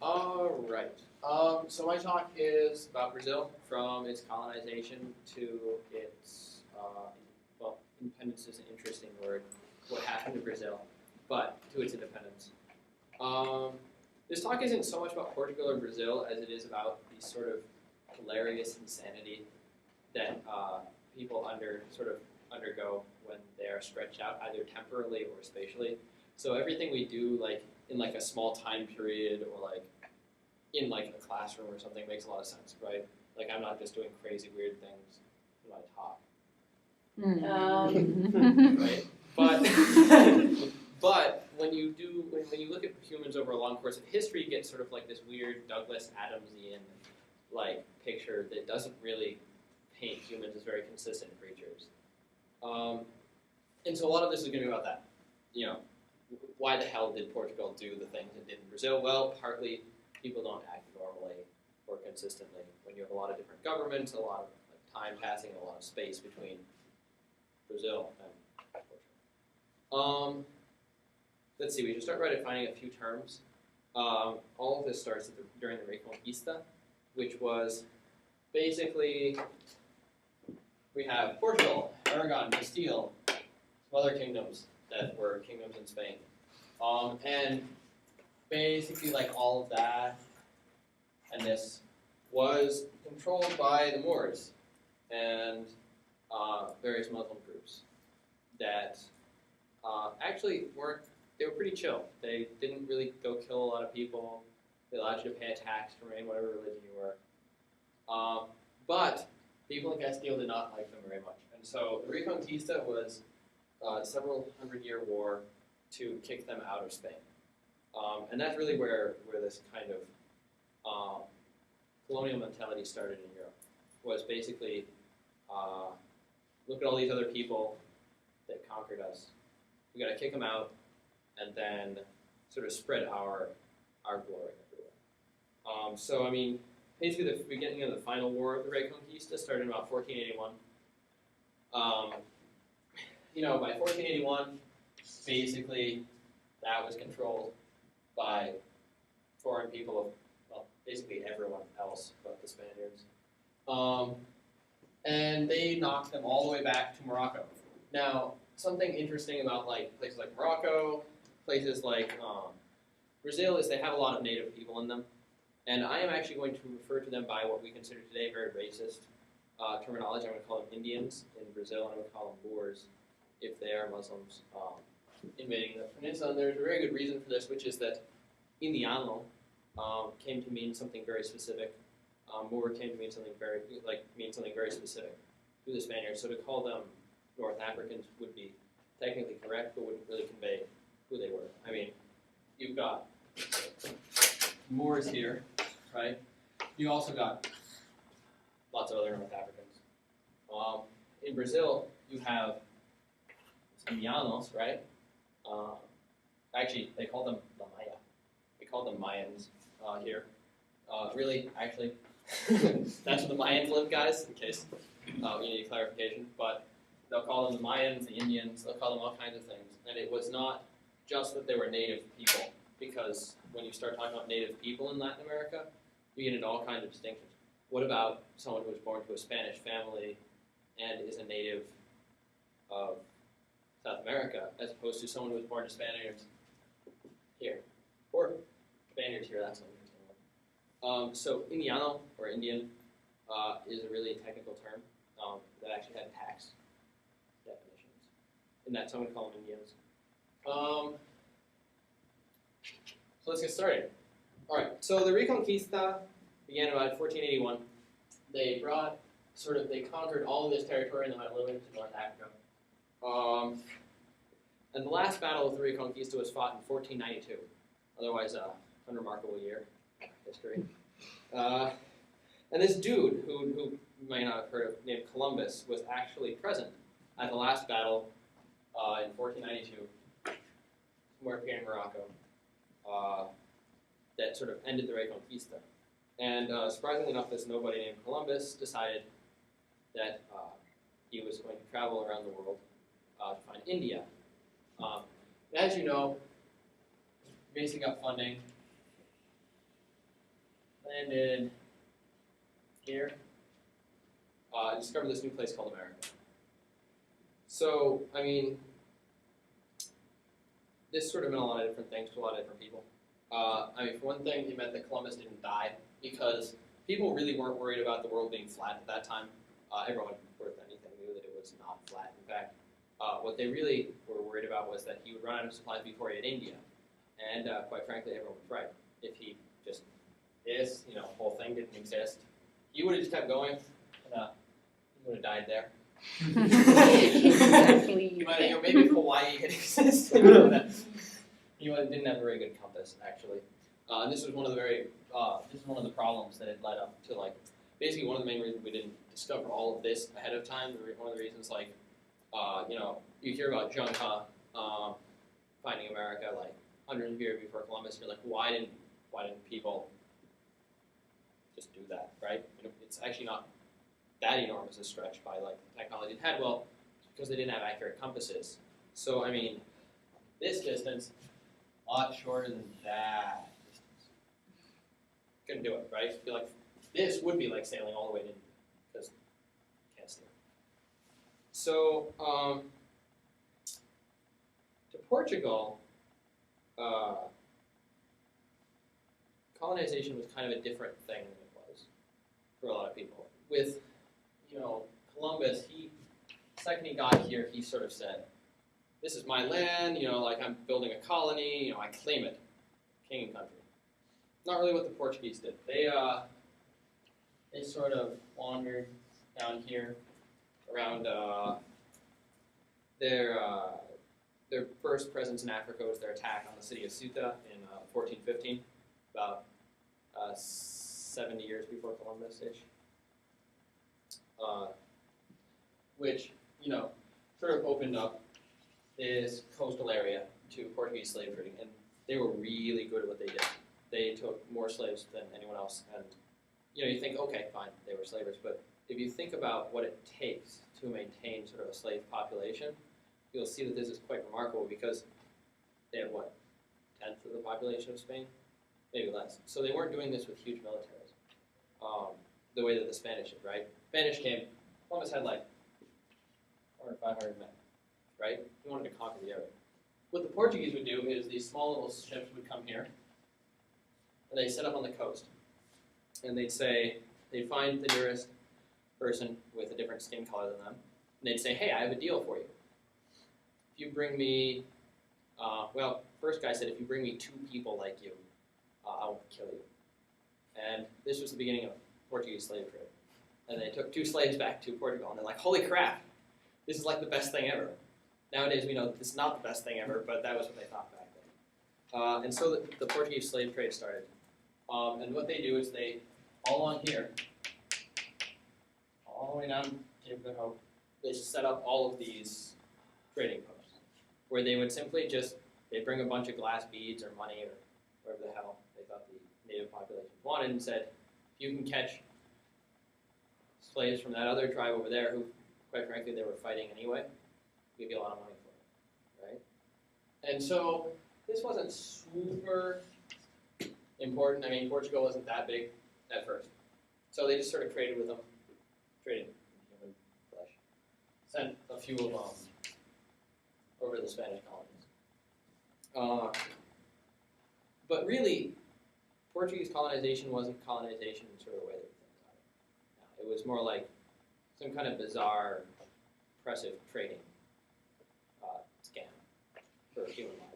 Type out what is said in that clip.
All right. So my talk is about Brazil from its colonization to its, independence is an interesting word, what happened to Brazil, but to its independence. This talk isn't so much about Portugal or Brazil as it is about the sort of hilarious insanity that people undergo when they are stretched out, either temporally or spatially. So everything we do, like in like a small time period or like in like a classroom or something, makes a lot of sense, right? Like I'm not just doing crazy weird things when I talk, right? But when you look at humans over a long course of history, you get sort of like this weird Douglas Adamsian like picture that doesn't really paint humans as very consistent creatures. And so a lot of this is going to be about that. You know, why the hell did Portugal do the things it did in Brazil? Well, partly people don't act normally or consistently when you have a lot of different governments, a lot of time passing, and a lot of space between Brazil and Portugal. Let's see, we should start by defining a few terms. All of this starts during the Reconquista, which was basically, we have Portugal, Aragon, Castile, some other kingdoms that were kingdoms in Spain. And basically like all of that and this was controlled by the Moors and various Muslim groups that actually they were pretty chill. They didn't really go kill a lot of people. They allowed you to pay a tax to remain whatever religion you were. But people in Castile did not like them very much. And so the Reconquista was a several hundred-year war to kick them out of Spain. And that's really where this kind of colonial mentality started in Europe, was basically look at all these other people that conquered us. We got to kick them out and then sort of spread our glory everywhere. So, I mean, basically the beginning of the final war of the Reconquista started in about 1481. By 1481, basically that was controlled by foreign people of, basically everyone else but the Spaniards. And they knocked them all the way back to Morocco. Now, something interesting about places like Morocco, places like Brazil, is they have a lot of native people in them. And I am actually going to refer to them by what we consider today very racist terminology. I'm going to call them Indians in Brazil, and I'm going to call them Moors if they are Muslims invading the peninsula. And there's a very good reason for this, which is that Indiano came to mean something very specific. Moor came to mean something very specific to the Spaniards. So to call them North Africans would be technically correct, but wouldn't really convey who they were. I mean, you've got Moors here, right? You also got lots of other North Africans. In Brazil, you have Indianos, right? Actually, they call them the Maya. We call them Mayans here. Actually, that's where the Mayans live, guys, in case you need clarification. But they'll call them the Mayans, the Indians, they'll call them all kinds of things. And it was not just that they were native people, because when you start talking about native people in Latin America, you get into all kinds of distinctions. What about someone who was born to a Spanish family and is a native of South America, as opposed to someone who was born to Spaniards here, or Spaniards here? That's an interesting one. So Indiano, or Indian, is a really technical term that actually had tax definitions. And that's how I'm going to call them Indians. So let's get started. All right, so the Reconquista began about 1481. They conquered all of this territory and they went a little bit into North Africa. And the last battle of the Reconquista was fought in 1492. Otherwise, an unremarkable year in history. And this dude, who you may not have heard of, named Columbus, was actually present at the last battle in 1492, somewhere up here in Morocco, that sort of ended the Reconquista. And surprisingly enough, this nobody named Columbus decided that he was going to travel around the world to find India. As you know, basing up funding landed here, and discovered this new place called America. So, I mean, this sort of meant a lot of different things to a lot of different people. I mean, for one thing, it meant that Columbus didn't die because people really weren't worried about the world being flat at that time. Everyone worth anything knew that it was not flat. In fact, what they really were worried about was that he would run out of supplies before he had India. And quite frankly, everyone was right. If he just, this, whole thing didn't exist, he would have just kept going, and he would have died there. Exactly. But maybe if Hawaii had existed, he didn't have a very good compass, actually. And this was one of the problems that had led up to basically one of the main reasons we didn't discover all of this ahead of time. One of the reasons, you hear about Zheng He finding America hundreds of years before Columbus. You're like, why didn't people just do that, right? It's actually not that enormous a stretch by the technology it had. Well, because they didn't have accurate compasses. So I mean, this distance, a lot shorter than that distance. Couldn't do it, right? This would be like sailing all the way to India because you can't steer. So to Portugal, colonization was kind of a different thing than it was for a lot of people. With Columbus, the second he got here, he sort of said, "This is my land. I'm building a colony. I claim it, king and country." Not really what the Portuguese did. They sort of wandered down here around their first presence in Africa was their attack on the city of Ceuta in 1415, about 70 years before Columbus-ish, which, sort of opened up this coastal area to Portuguese slave trading, and they were really good at what they did. They took more slaves than anyone else, and you think, okay, fine, they were slavers, but if you think about what it takes to maintain sort of a slave population, you'll see that this is quite remarkable because they had, 10th of the population of Spain? Maybe less. So they weren't doing this with huge militaries, the way that the Spanish did, right? Spanish came, Columbus had 400, 500 men, right? He wanted to conquer the area. What the Portuguese would do is these small little ships would come here, and they'd set up on the coast. And they'd find the nearest person with a different skin color than them, and they'd say, "Hey, I have a deal for you. If you bring me, first guy said, if you bring me 2 people like you, I won't kill you." And this was the beginning of Portuguese slave trade. And they took 2 slaves back to Portugal, and they're like, "Holy crap, this is the best thing ever." Nowadays we know this is not the best thing ever, but that was what they thought back then. And so the Portuguese slave trade started. And what they do is all along here, all the way down Cape Good Hope, they set up all of these trading posts, where they would simply they'd bring a bunch of glass beads or money or whatever the hell they thought the native population wanted, and said, "If you can catch slaves from that other tribe over there who, quite frankly, they were fighting anyway, we'll give you a lot of money for it," right? And so this wasn't super important. I mean, Portugal wasn't that big at first. So they just sort of traded with them, traded human flesh. Sent a few of them over to the Spanish colonies. But really, Portuguese colonization wasn't colonization in sort of the way that we think about it. No, it was more like some kind of bizarre, oppressive trading scam for human life.